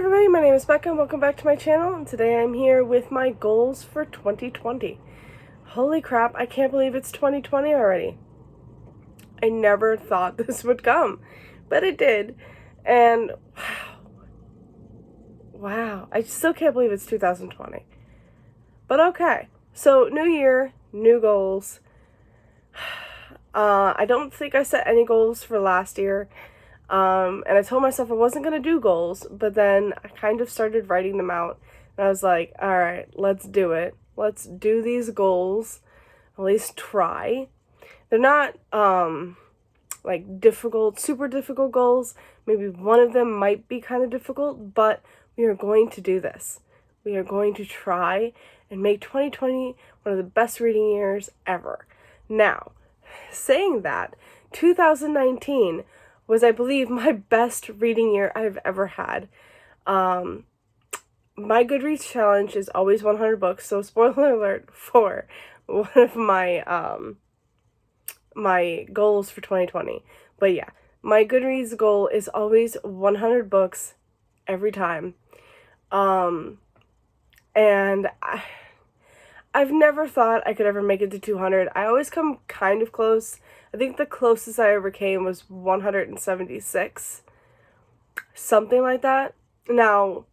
everybody, my name is Becca and welcome back to my channel, and today I'm here with my goals for 2020. Holy crap, I can't believe it's 2020 already. I never thought this would come, but it did, and wow, I still can't believe it's 2020. But okay, so new year, new goals. I don't think I set any goals for last year. And I told myself I wasn't going to do goals, but then I kind of started writing them out. And I was like, all right, let's do it. Let's do these goals. At least try. They're not, like difficult, super difficult goals. Maybe one of them might be kind of difficult, but we are going to do this. We are going to try and make 2020 one of the best reading years ever. Now, saying that, 2019 was, I believe, my best reading year I've ever had. My Goodreads challenge is always 100 books, so spoiler alert for one of my my goals for 2020. But yeah, my Goodreads goal is always 100 books every time. And I've never thought I could ever make it to 200. I always come kind of close. I think the closest I ever came was 176. Something like that. Now,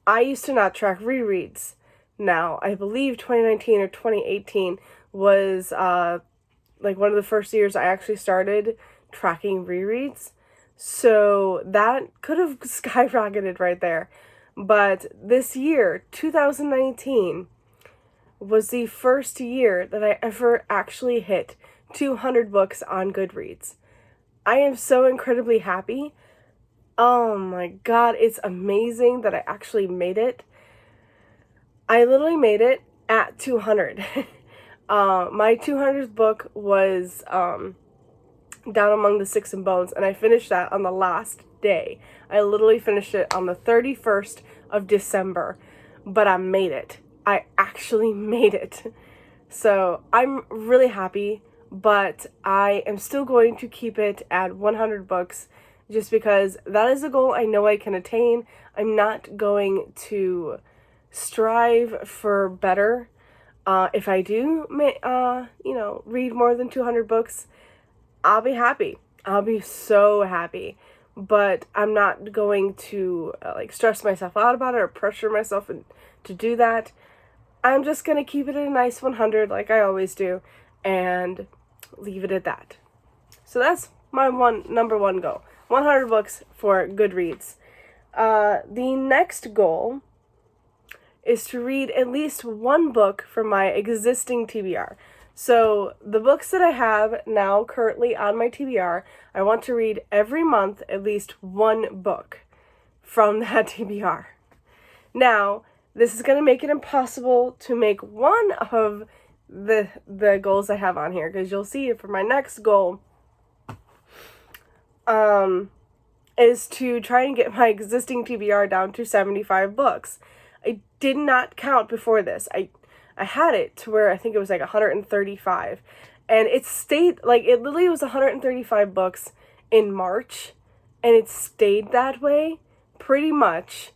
I used to not track rereads. Now, I believe 2019 or 2018 was like one of the first years I actually started tracking rereads. So that could have skyrocketed right there. But this year, 2019, was the first year that I ever actually hit 200 books on Goodreads. I am so incredibly happy. Oh my god, it's amazing that I actually made it. I literally made it at 200. My 200th book was Down Among the Sticks and Bones, and I finished that on the last day. I literally finished it on the 31st of December, but I made it. I actually made it. So I'm really happy, but I am still going to keep it at 100 books just because that is a goal I know I can attain. I'm not going to strive for better. If I do, read more than 200 books, I'll be happy. I'll be so happy. But I'm not going to stress myself out about it or pressure myself to do that. I'm just going to keep it at a nice 100 like I always do and leave it at that. So that's my number one goal. 100 books for Goodreads. The next goal is to read at least one book from my existing TBR. So the books that I have now currently on my TBR, I want to read every month at least one book from that TBR. Now, this is going to make it impossible to make one of the goals I have on here, because you'll see for my next goal is to try and get my existing TBR down to 75 books. I did not count before this. I had it to where I think it was like 135, and it stayed, it literally was 135 books in March, and it stayed that way pretty much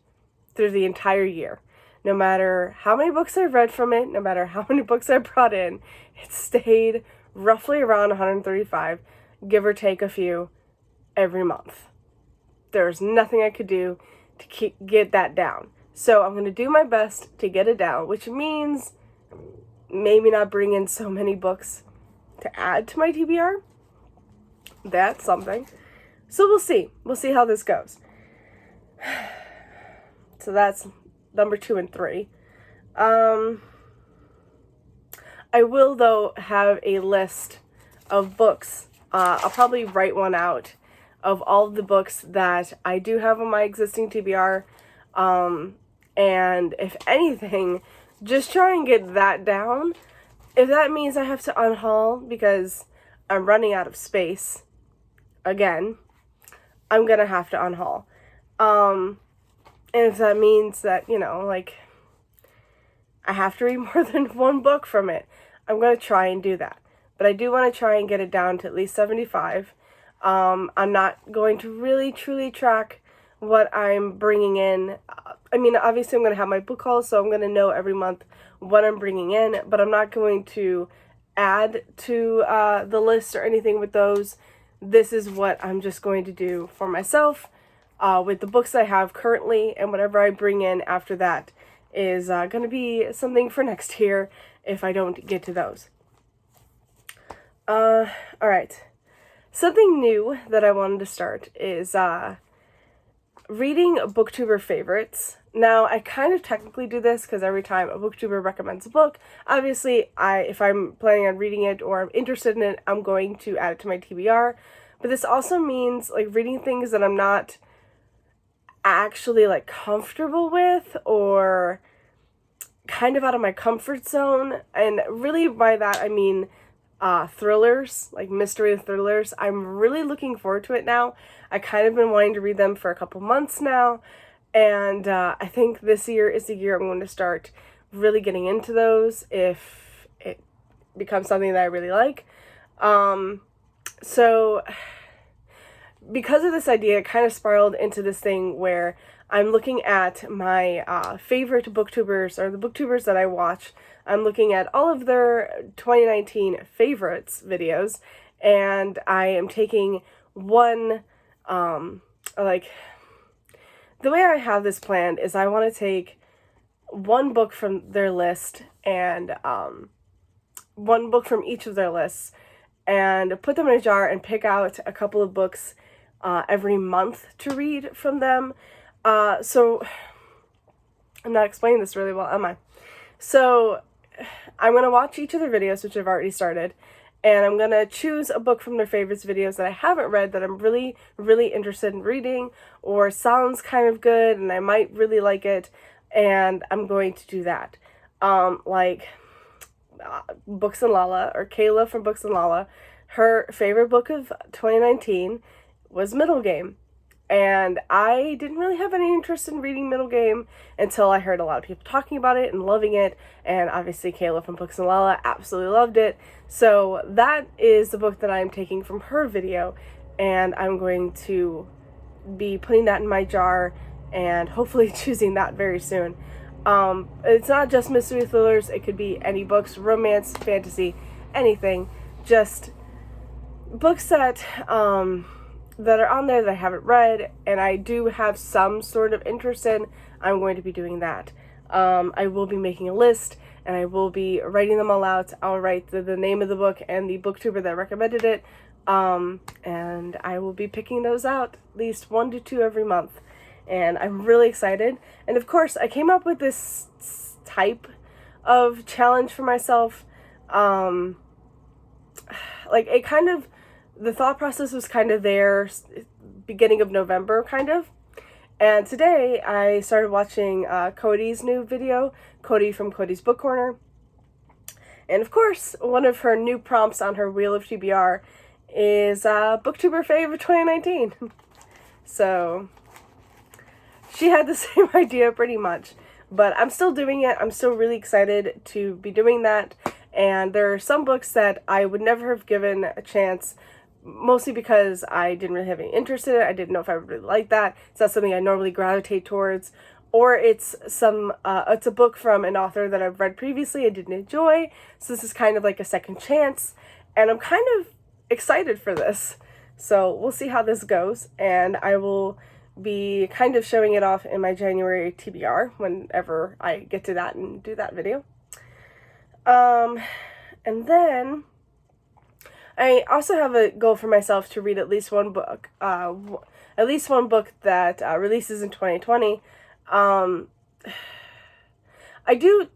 through the entire year. No matter how many books I read from it, no matter how many books I brought in, it stayed roughly around 135, give or take a few, every month. There's nothing I could do to get that down. So I'm going to do my best to get it down, which means maybe not bring in so many books to add to my TBR. That's something. So we'll see. We'll see how this goes. So that's number 2 and 3. I will, though, have a list of books. I'll probably write one out of all of the books that I do have on my existing TBR. And if anything, just try and get that down. If that means I have to unhaul because I'm running out of space, again, I'm gonna have to unhaul. And if that means that, I have to read more than one book from it, I'm going to try and do that. But I do want to try and get it down to at least 75. I'm not going to really truly track what I'm bringing in. I mean, obviously I'm going to have my book hauls, so I'm going to know every month what I'm bringing in, but I'm not going to add to the list or anything with those. This is what I'm just going to do for myself with the books I have currently, and whatever I bring in after that is going to be something for next year if I don't get to those. Alright. Something new that I wanted to start is reading booktuber favorites. Now, I kind of technically do this because every time a booktuber recommends a book, obviously, if I'm planning on reading it or I'm interested in it, I'm going to add it to my TBR. But this also means, like, reading things that I'm not actually, like, comfortable with or kind of out of my comfort zone. And really by that, I mean thrillers, like mystery thrillers. I'm really looking forward to it now. I kind of been wanting to read them for a couple months now, and I think this year is the year I'm going to start really getting into those if it becomes something that I really like. So because of this idea, it kind of spiraled into this thing where I'm looking at my favorite booktubers, or the booktubers that I watch. I'm looking at all of their 2019 favorites videos, and I am taking one, like, the way I have this planned is I want to take one book from their list and one book from each of their lists and put them in a jar and pick out a couple of books every month to read from them. So I'm not explaining this really well, am I? So I'm going to watch each of their videos, which I've already started, and I'm going to choose a book from their favorites videos that I haven't read that I'm really, really interested in reading or sounds kind of good and I might really like it, and I'm going to do that. Like Books and Lala, or Kayla from Books and Lala, her favorite book of 2019 was Middle Game. And I didn't really have any interest in reading Middle Game until I heard a lot of people talking about it and loving it. And obviously Kayla from Books and Lala absolutely loved it. So that is the book that I'm taking from her video. And I'm going to be putting that in my jar and hopefully choosing that very soon. It's not just mystery thrillers. It could be any books, romance, fantasy, anything. Just books that that are on there that I haven't read and I do have some sort of interest in. I'm going to be doing that. I will be making a list and I will be writing them all out. I'll write the name of the book and the booktuber that recommended it, and I will be picking those out, at least 1 to 2 every month, and I'm really excited. And of course I came up with this type of challenge for myself, like it kind of, the thought process was kind of there beginning of November, kind of. And today I started watching Cody's new video, Cody from Cody's Book Corner. And of course, one of her new prompts on her Wheel of TBR is Booktuber Fave of 2019. So she had the same idea pretty much. But I'm still doing it. I'm still really excited to be doing that. And there are some books that I would never have given a chance, mostly because I didn't really have any interest in it. I didn't know if I would really like that. It's not something I normally gravitate towards. Or it's it's a book from an author that I've read previously and didn't enjoy. So this is kind of like a second chance. And I'm kind of excited for this. So we'll see how this goes. And I will be kind of showing it off in my January TBR whenever I get to that and do that video. And then I also have a goal for myself to read at least one book, that releases in 2020. I do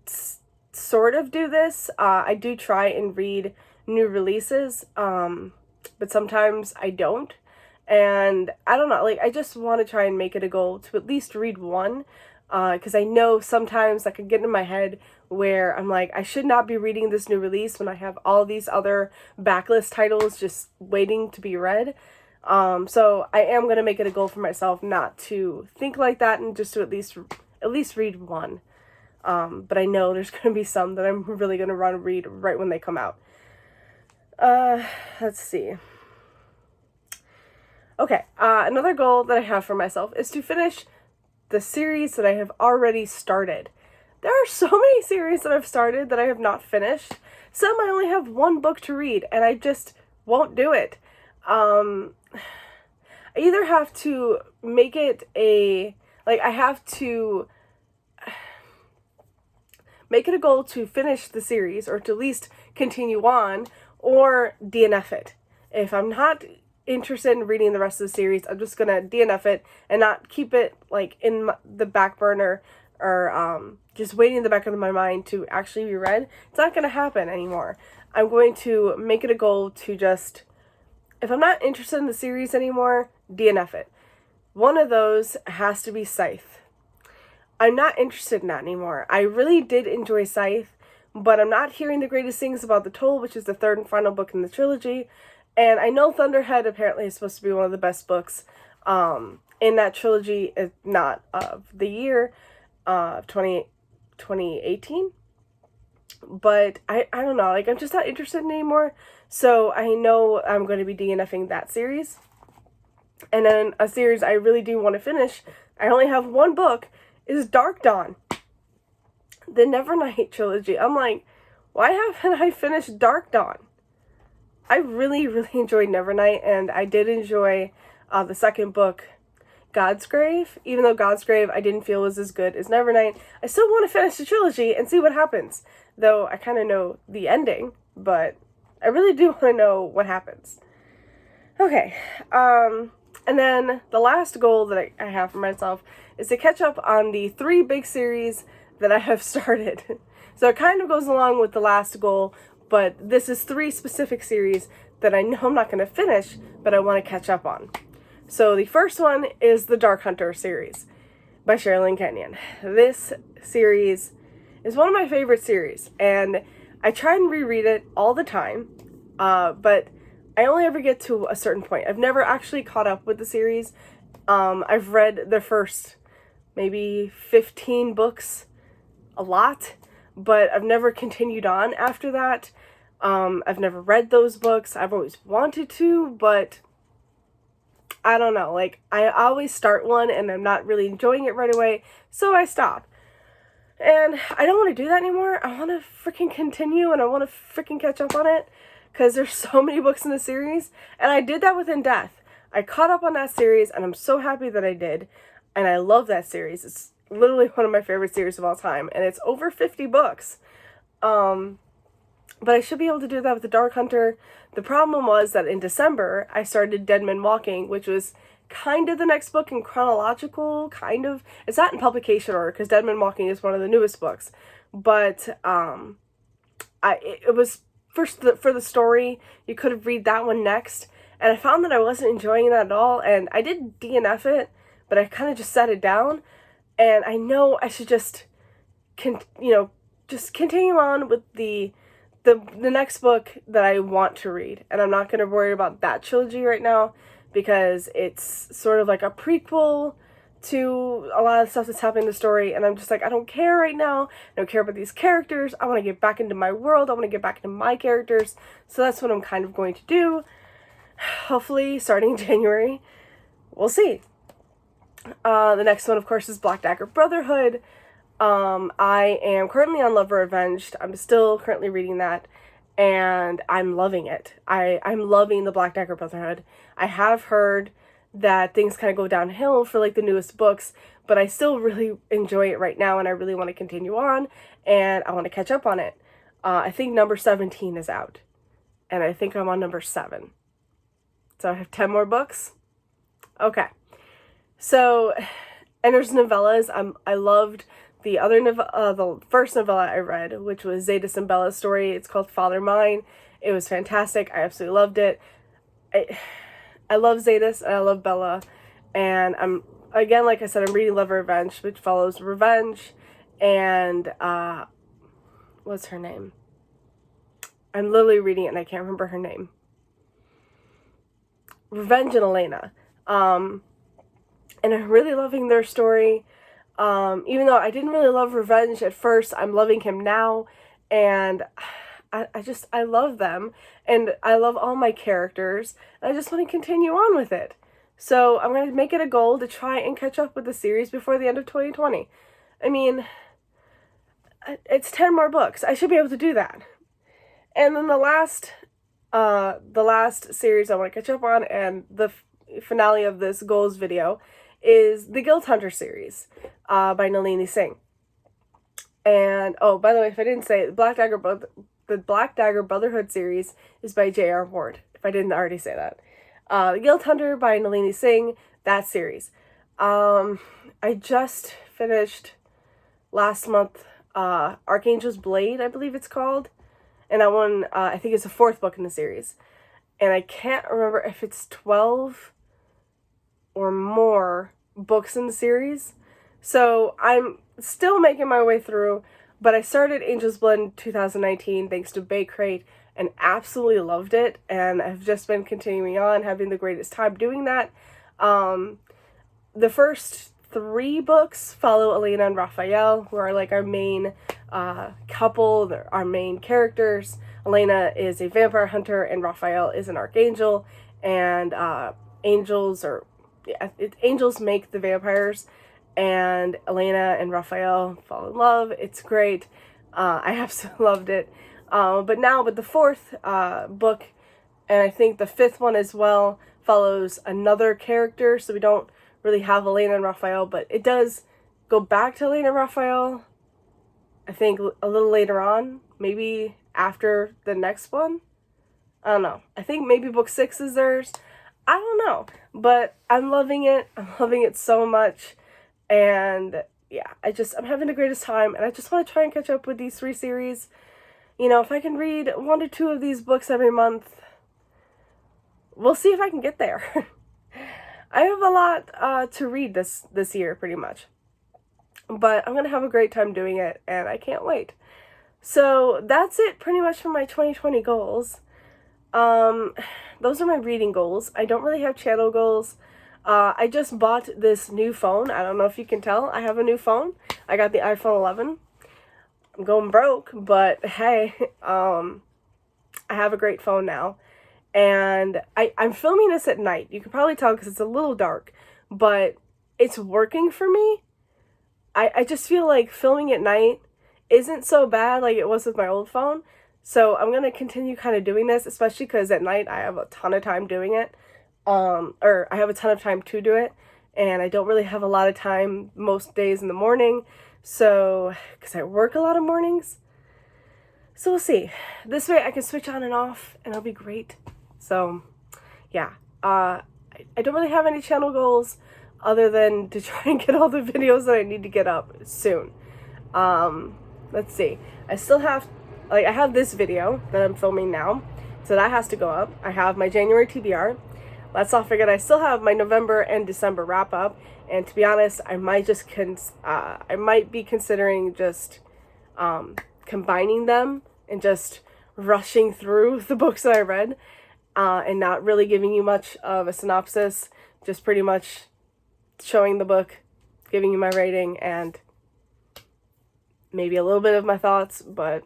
sort of do this. I do try and read new releases, but sometimes I don't. And I don't know, like, I just want to try and make it a goal to at least read one, because I know sometimes I could get in my head where I'm like, I should not be reading this new release when I have all these other backlist titles just waiting to be read. So I am going to make it a goal for myself not to think like that and just to at least read one. But I know there's going to be some that I'm really going to run and read right when they come out. Let's see. Okay, another goal that I have for myself is to finish the series that I have already started. There are so many series that I've started that I have not finished. Some I only have one book to read, and I just won't do it. I either have to make it I have to make it a goal to finish the series, or to at least continue on, or DNF it. If I'm not interested in reading the rest of the series, I'm just gonna DNF it and not keep it in the back burner, or just waiting in the back of my mind to actually be read. It's not gonna happen anymore. I'm going to make it a goal to just, if I'm not interested in the series anymore, DNF it. One of those has to be Scythe. I'm not interested in that anymore. I really did enjoy Scythe, but I'm not hearing the greatest things about The Toll, which is the third and final book in the trilogy. And I know Thunderhead apparently is supposed to be one of the best books in that trilogy, if not of the year of 2018. But I don't know, I'm just not interested in it anymore. So I know I'm going to be DNFing that series. And then a series I really do want to finish, I only have one book, is Dark Dawn, the Nevernight trilogy. I'm like, why haven't I finished Dark Dawn? I really, really enjoyed Nevernight, and I did enjoy the second book, Godsgrave. Even though Godsgrave I didn't feel was as good as Nevernight, I still want to finish the trilogy and see what happens. Though I kind of know the ending, but I really do want to know what happens. Okay, and then the last goal that I have for myself is to catch up on the 3 big series that I have started. So it kind of goes along with the last goal, but this is 3 specific series that I know I'm not going to finish, but I want to catch up on. So the first one is the Dark Hunter series by Sherilyn Kenyon. This series is one of my favorite series, and I try and reread it all the time, but I only ever get to a certain point. I've never actually caught up with the series. I've read the first maybe 15 books a lot, but I've never continued on after that. I've never read those books. I've always wanted to, but I don't know. I always start one and I'm not really enjoying it right away, so I stop. And I don't want to do that anymore. I want to freaking continue, and I want to freaking catch up on it, because there's so many books in the series, and I did that with In Death. I caught up on that series, and I'm so happy that I did, and I love that series. It's literally one of my favorite series of all time, and it's over 50 books. But I should be able to do that with The Dark Hunter. The problem was that in December, I started Dead Men Walking, which was kind of the next book in chronological, kind of. It's not in publication order, because Dead Men Walking is one of the newest books. But it was for the story. You could have read that one next. And I found that I wasn't enjoying that at all. And I did DNF it, but I kind of just set it down. And I know I should just continue on with the next book that I want to read. And I'm not going to worry about that trilogy right now, because it's sort of like a prequel to a lot of stuff that's happening in the story, and I'm just I don't care right now. I don't care about these characters. I want to get back into my world. I want to get back into my characters. So that's what I'm kind of going to do. Hopefully, starting in January. We'll see. The next one, of course, is Black Dagger Brotherhood. I am currently on Love or Avenged. I'm still currently reading that, and I'm loving it. I'm loving the Black Dagger Brotherhood. I have heard that things kind of go downhill for the newest books, but I still really enjoy it right now, and I really want to continue on, and I want to catch up on it. I think number 17 is out, and I think I'm on number 7. So I have 10 more books. Okay. So, and there's novellas. I loved the other the first novella I read, which was Zadis and Bella's story. It's called Father Mine. It was fantastic. I absolutely loved it. I love Zadis and I love Bella, and I'm like I said, I'm reading Love or Revenge, which follows Revenge and what's her name? I'm literally reading it and I can't remember her name. Revenge and Elena. And I'm really loving their story. Even though I didn't really love Revenge at first, I'm loving him now, and I love them, and I love all my characters, and I just want to continue on with it. So I'm going to make it a goal to try and catch up with the series before the end of 2020. I mean, it's 10 more books. I should be able to do that. And then the last series I want to catch up on, and the finale of this goals video, is the Guild Hunter series by Nalini Singh. And, oh, by the way, if I didn't say it, the Black Dagger Brotherhood series is by J.R. Ward, if I didn't already say that. The Guild Hunter by Nalini Singh, that series. I just finished last month Archangel's Blade, I believe it's called. And that one, I think it's the 4th book in the series. And I can't remember if it's 12 or more books in the series. So I'm still making my way through, but I started Angel's Blood in 2019 thanks to Bay Crate and absolutely loved it, and I've just been continuing on, having the greatest time doing that. The first 3 books follow Elena and Raphael, who are like our main couple, they're our main characters. Elena is a vampire hunter and Raphael is an archangel, and angels make the vampires, and Elena and Raphael fall in love. It's great. I absolutely loved it. But the 4th book, and I think the 5th one as well, follows another character, so we don't really have Elena and Raphael, but it does go back to Elena and Raphael, I think, a little later on, maybe after the next one. I don't know. I think maybe book 6 is theirs. I don't know, but I'm loving it. I'm loving it so much, and yeah, I'm having the greatest time, and I just want to try and catch up with these 3 series. You know, if I can read 1 to 2 of these books every month, we'll see if I can get there. I have a lot to read this year, pretty much. But I'm going to have a great time doing it, and I can't wait. So that's it pretty much for my 2020 goals. Those are my reading goals. I don't really have channel goals. I just bought this new phone. I don't know if you can tell. I have a new phone. I got the iPhone 11. I'm going broke, but hey, I have a great phone now. And I'm filming this at night. You can probably tell because it's a little dark, but it's working for me. I just feel like filming at night isn't so bad like it was with my old phone. So I'm going to continue kind of doing this, especially because at night I have a ton of time doing it. Or I have a ton of time to do it. And I don't really have a lot of time most days in the morning. So, because I work a lot of mornings. So we'll see. This way I can switch on and off and it'll be great. So, yeah. I don't really have any channel goals other than to try and get all the videos that I need to get up soon. Let's see. I still have, I have this video that I'm filming now. So that has to go up. I have my January TBR. Let's not forget I still have my November and December wrap up. And to be honest, I might just I might be considering just combining them and just rushing through the books that I read and not really giving you much of a synopsis, just pretty much showing the book, giving you my rating, and maybe a little bit of my thoughts. But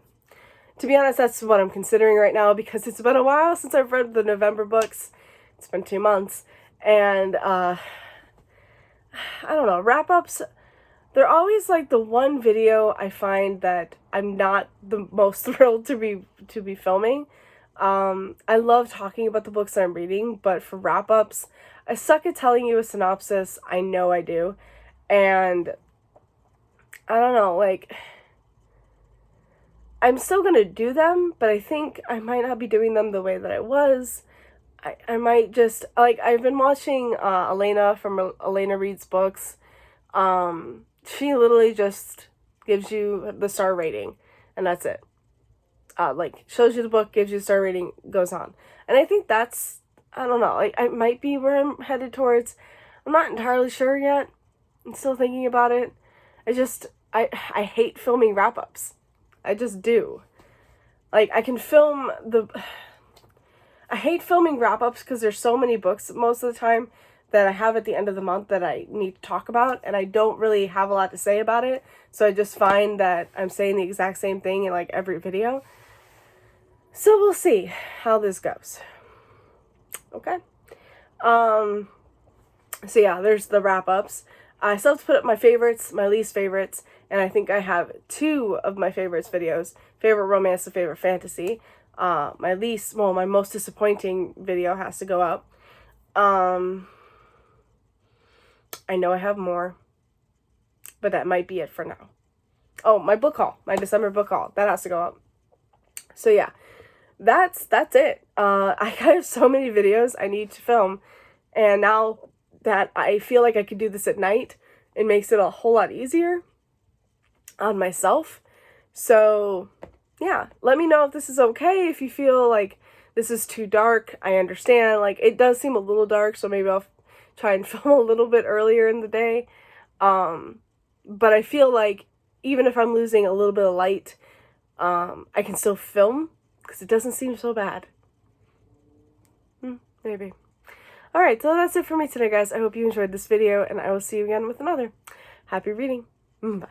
to be honest, that's what I'm considering right now because it's been a while since I've read the November books. It's been 2 months, and I don't know, wrap-ups, they're always like the one video I find that I'm not the most thrilled to be filming. I love talking about the books I'm reading, but for wrap-ups, I suck at telling you a synopsis. I know I do, and I don't know, like, I'm still gonna do them, but I think I might not be doing them the way that I was. I might just, like, I've been watching Elena from Elena Reads Books. She literally just gives you the star rating, and that's it. Like, shows you the book, gives you a star rating, goes on. And I think that's, I don't know, like, I might be where I'm headed towards. I'm not entirely sure yet. I'm still thinking about it. I hate filming wrap-ups. I just do. Like, I hate filming wrap-ups because there's so many books most of the time that I have at the end of the month that I need to talk about, and I don't really have a lot to say about it, so I just find that I'm saying the exact same thing in, like, every video. So we'll see how this goes. Okay? So yeah, there's the wrap-ups. I still have to put up my favorites, my least favorites, and I think I have 2 of my favorites videos. Favorite romance and favorite fantasy. My most disappointing video has to go up. I know I have more, but that might be it for now. Oh, my book haul, my December book haul, that has to go up. So yeah, that's it. I have so many videos I need to film, and now that I feel like I could do this at night, it makes it a whole lot easier on myself. So yeah, let me know if this is okay. If you feel like this is too dark, I understand. Like, it does seem a little dark, so maybe I'll try and film a little bit earlier in the day. But I feel like even if I'm losing a little bit of light, I can still film because it doesn't seem so bad. Maybe. Alright, so that's it for me today, guys. I hope you enjoyed this video, and I will see you again with another. Happy reading. Bye.